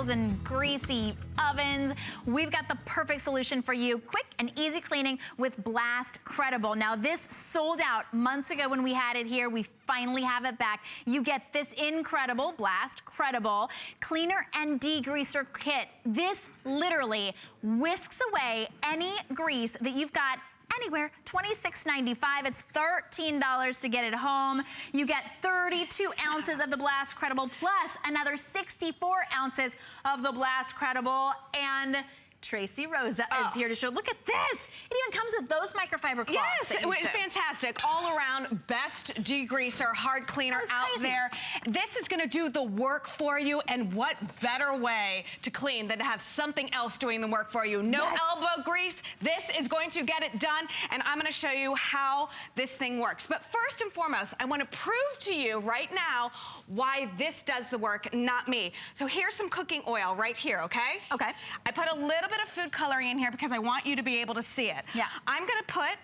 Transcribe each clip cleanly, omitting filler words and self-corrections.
grills and greasy ovens, we've got the perfect solution for you. Quick and easy cleaning with Blastcredible. Now, this sold out months ago when we had it here. We finally have it back. You get this incredible Blastcredible cleaner and degreaser kit. This literally whisks away any grease that you've got anywhere. $26.95. It's $13 to get it home. You get 32 ounces of the Blastcredible plus another 64 ounces of the Blastcredible. And Tracy Rosa is here to show. Look at this. It even comes with those microfiber cloths. Yes, it was fantastic. All around best degreaser, hard cleaner out there. This is gonna do the work for you, and what better way to clean than to have something else doing the work for you. No elbow grease. This is going to get it done, and I'm gonna show you how this thing works. But first and foremost, I wanna prove to you right now why this does the work, not me. So here's some cooking oil right here, okay? Okay. I put a little bit of food coloring in here because I want you to be able to see it. Yeah. I'm gonna put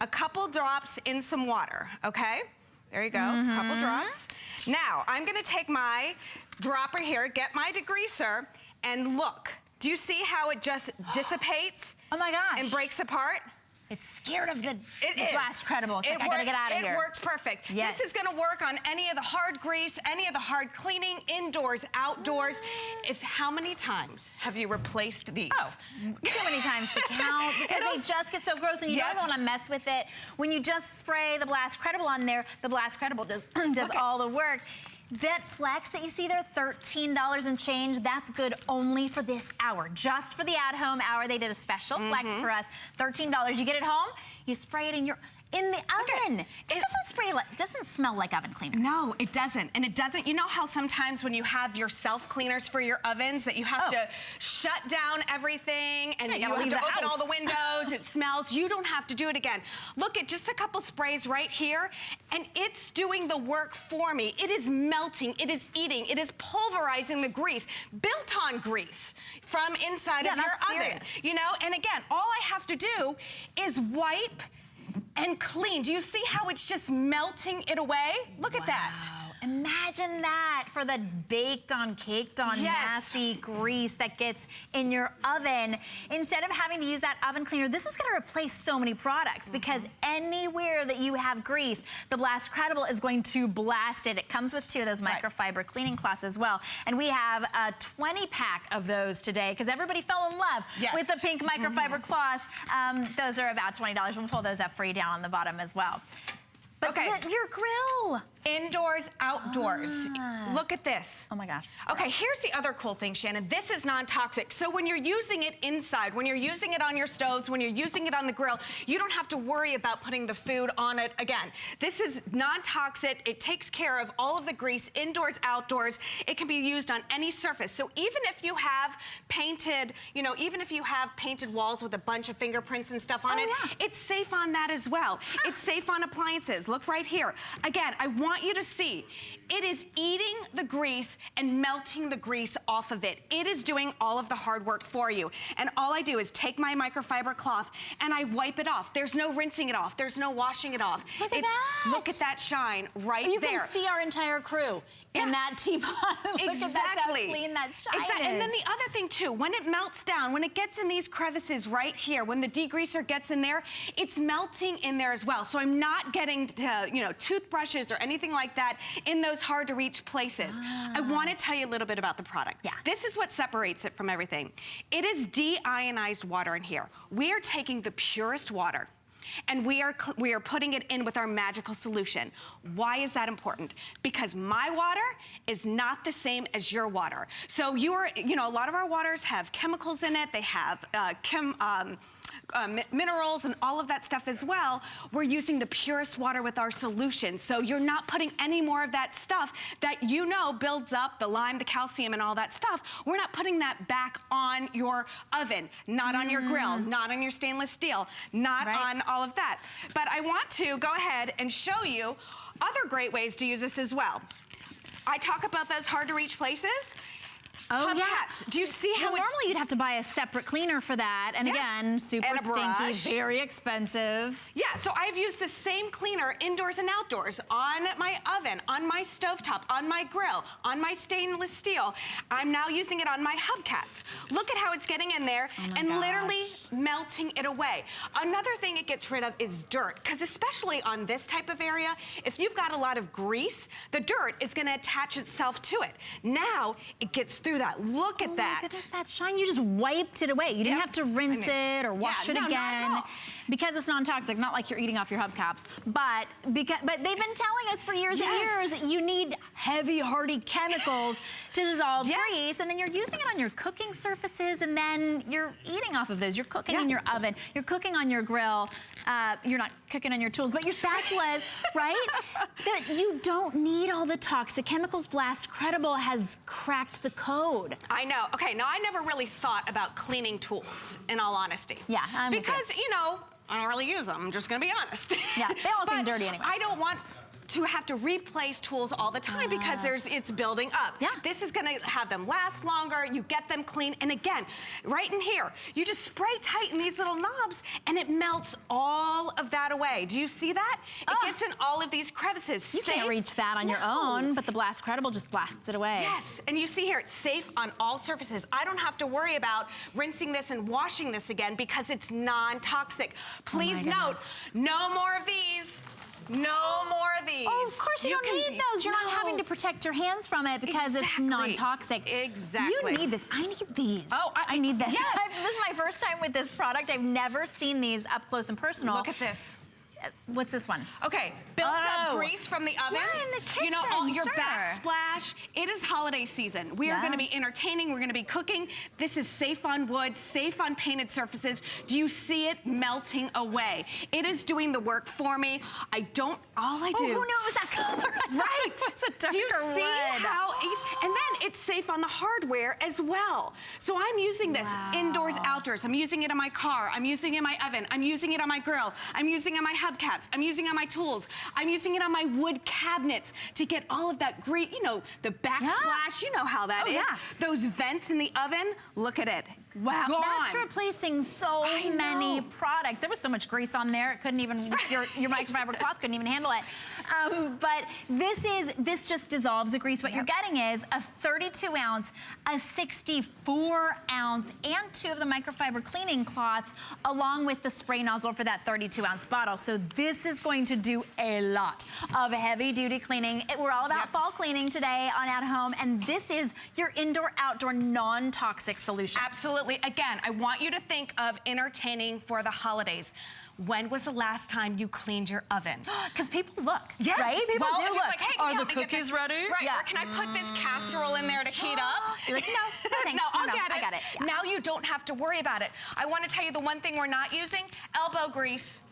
a couple drops in some water, okay? There you go, a couple drops. Now, I'm gonna take my dropper here, get my degreaser, and look. Do you see how it just dissipates? Oh my gosh. And breaks apart? It's scared of the Blastcredible. It's like, I gotta get out of here. It works perfect. Yes. This is gonna work on any of the hard grease, any of the hard cleaning, indoors, outdoors. How many times have you replaced these? Oh, too many times to count, because they just get so gross and you don't even wanna mess with it. When you just spray the Blastcredible on there, the Blastcredible does all the work. That flex that you see there, $13 and change, that's good only for this hour. Just for the at-home hour, they did a special flex for us. $13. You get it home, you spray it in the oven. It doesn't smell like oven cleaner. No, it doesn't. And it doesn't, you know how sometimes when you have your self-cleaners for your ovens that you have to shut down everything and you have to open all the windows, it smells. You don't have to do it again. Look at just a couple sprays right here and it's doing the work for me. It is melting, it is eating, it is pulverizing the grease, built-on grease from inside of your oven. You know, and again, all I have to do is wipe and clean. Do you see how it's just melting it away? Look at that. Imagine that for the baked on, caked on, nasty grease that gets in your oven. Instead of having to use that oven cleaner, this is gonna replace so many products because anywhere that you have grease, the Blastcredible is going to blast it. It comes with 2 of those microfiber cleaning cloths as well. And we have a 20-pack of those today because everybody fell in love with the pink microfiber cloths. Those are about $20. We'll pull those up for you down on the bottom as well. But your grill. Indoors, outdoors. Look at this. Oh my gosh. Okay, here's the other cool thing, Shannon. This is non-toxic. So when you're using it inside, when you're using it on your stoves, when you're using it on the grill, you don't have to worry about putting the food on it again. This is non-toxic. It takes care of all of the grease, indoors, outdoors. It can be used on any surface. So even if you have painted, you know, even if you have painted walls with a bunch of fingerprints and stuff on it, it's safe on that as well. It's safe on appliances. Look right here. Again, I want you to see, it is eating the grease and melting the grease off of it. It is doing all of the hard work for you. And all I do is take my microfiber cloth and I wipe it off. There's no rinsing it off. There's no washing it off. Look at that. Look at that shine right there. You can see our entire crew in that teapot. Look at that, how clean that shine is. And then the other thing too, when it melts down, when it gets in these crevices right here, when the degreaser gets in there, it's melting in there as well. So I'm not getting to, you know, toothbrushes or anything like that in those hard to reach places. I want to tell you a little bit about the product. This is what separates it from everything. It is deionized water in here. We are taking the purest water and we are putting it in with our magical solution. Why is that important? Because my water is not the same as your water. So you know, a lot of our waters have chemicals in it. They have minerals and all of that stuff as well. We're using the purest water with our solution. So you're not putting any more of that stuff that you know builds up the lime, the calcium, and all that stuff. We're not putting that back on your oven, not on your grill, not on your stainless steel, not on all of that. But I want to go ahead and show you other great ways to use this as well. I talk about those hard to reach places. Oh, yeah. hubcaps. Do you see how normally you'd have to buy a separate cleaner for that. And again, super stinky, very expensive. Yeah, so I've used the same cleaner indoors and outdoors, on my oven, on my stovetop, on my grill, on my stainless steel. I'm now using it on my hubcaps. Look at how it's getting in there and literally melting it away. Another thing it gets rid of is dirt, because especially on this type of area, if you've got a lot of grease, the dirt is gonna attach itself to it. Now, it gets through that. Look at that. Look at that shine. You just wiped it away. You didn't have to rinse it or wash it again. Because it's non-toxic, not like you're eating off your hubcaps, but they've been telling us for years and years, you need heavy, hardy chemicals to dissolve grease, and then you're using it on your cooking surfaces, and then you're eating off of those. You're cooking in your oven, you're cooking on your grill, you're not cooking on your tools, but your spatulas, right? That you don't need all the toxic chemicals. Blastcredible has cracked the code. I know. Okay, now I never really thought about cleaning tools, in all honesty. Yeah, because, you know, I don't really use them. I'm just gonna be honest. Yeah, they all seem dirty anyway. I don't want to have to replace tools all the time because it's building up. Yeah. This is gonna have them last longer, you get them clean, and again, right in here, you just spray tighten these little knobs and it melts all of that away. Do you see that? It gets in all of these crevices. You can't reach that on your own, but the Blastcredible just blasts it away. Yes, and you see here, it's safe on all surfaces. I don't have to worry about rinsing this and washing this again because it's non-toxic. Please note, no more of these. No more of these. Oh, of course you don't need those. You're not having to protect your hands from it because it's non-toxic. Exactly. You need this. I need these. Oh, I need this. Yes. This is my first time with this product. I've never seen these up close and personal. Look at this. What's this one? Okay, built up grease from the oven. Yeah, in the kitchen, you know, all your backsplash. It is holiday season. We are going to be entertaining. We're going to be cooking. This is safe on wood, safe on painted surfaces. Do you see it melting away? It is doing the work for me. All I do. Oh, who knew it was that color? Right. It's a darker Do you see wood. how easy? And then it's safe on the hardware as well. So I'm using this indoors, outdoors. I'm using it in my car. I'm using it in my oven. I'm using it on my grill. I'm using it on my hubcaps. I'm using it on my tools. I'm using it on my wood cabinets to get all of that grease, you know, the backsplash. You know how that is. Those vents in the oven, look at it. Wow, that's replacing so many products. There was so much grease on there, it couldn't even, your microfiber cloth couldn't even handle it. But this just dissolves the grease. What you're getting is a 32 ounce, a 64 ounce, and 2 of the microfiber cleaning cloths, along with the spray nozzle for that 32 ounce bottle. So this is going to do a lot of heavy duty cleaning. We're all about fall cleaning today on At Home, and this is your indoor, outdoor, non-toxic solution. Absolutely. Again, I want you to think of entertaining for the holidays. When was the last time you cleaned your oven? Because people look, yes. right? People do look. Like, hey, are the cookies ready? Right, or can I put this casserole in there to heat up? You're like, no, thanks. No, I'll get it. I got it. Yeah. Now you don't have to worry about it. I want to tell you the one thing we're not using, elbow grease.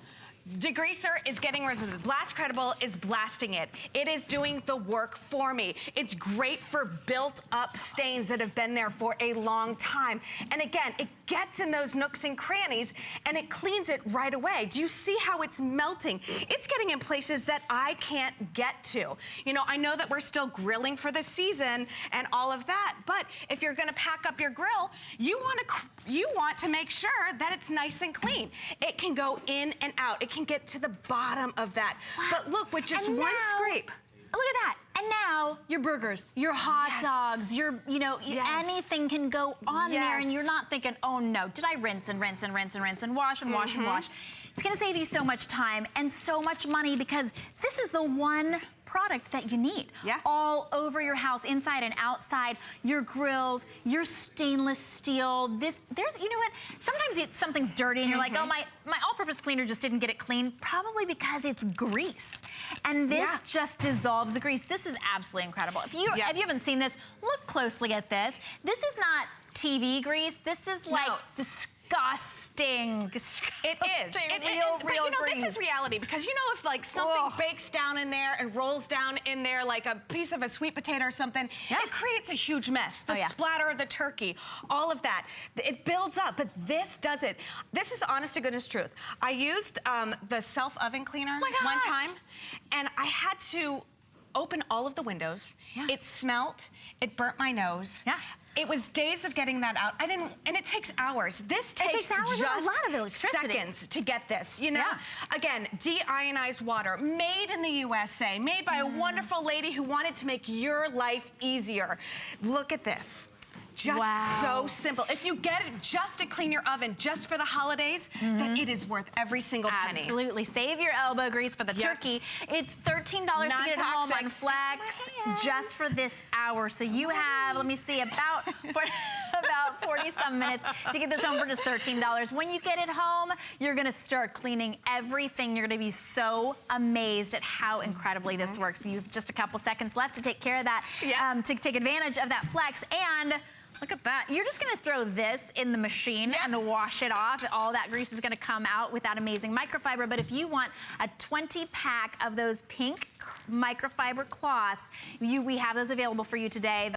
Degreaser is getting rid of it. Blastcredible is blasting it. It is doing the work for me. It's great for built up stains that have been there for a long time. And again, it gets in those nooks and crannies and it cleans it right away. Do you see how it's melting? It's getting in places that I can't get to. You know, I know that we're still grilling for the season and all of that, but if you're gonna pack up your grill, you want to make sure that it's nice and clean. It can go in and out. It can get to the bottom of that. Wow. But look, with just one scrape. Look at that. And now your burgers, your hot dogs, anything can go on there and you're not thinking, oh no, did I rinse and rinse and rinse and rinse and wash and wash and wash? It's gonna save you so much time and so much money because this is the one product that you need all over your house, inside and outside, your grills, your stainless steel. You know what? Sometimes something's dirty and you're like, oh, my all-purpose cleaner just didn't get it clean, probably because it's grease. And this just dissolves the grease. This is absolutely incredible. If you haven't seen this, look closely at this. This is not TV grease. This is like disgusting. It is. Real grease. This is reality because you know if like something bakes down in there and rolls down in there like a piece of a sweet potato or something, it creates a huge mess. The splatter of the turkey, all of that. It builds up, but this doesn't. This is honest to goodness truth. I used the self-oven cleaner one time and I had to open all of the windows. It smelt, it burnt my nose. It was days of getting that out. And it takes hours. This takes hours just and a lot of electricity. seconds to get this, you know? Yeah. Again, deionized water, made in the USA, made by a wonderful lady who wanted to make your life easier. Look at this. Just so simple. If you get it just to clean your oven just for the holidays, then it is worth every single penny. Absolutely. Save your elbow grease for the turkey. It's $13 to get it home on Flex just for this hour. So you have, let me see, about 40-some minutes to get this home for just $13. When you get it home, you're going to start cleaning everything. You're going to be so amazed at how incredibly this works. You have just a couple seconds left to take care of that, to take advantage of that Flex. And look at that. You're just going to throw this in the machine and wash it off. All that grease is going to come out with that amazing microfiber. But if you want a 20-pack of those pink microfiber cloths, we have those available for you today.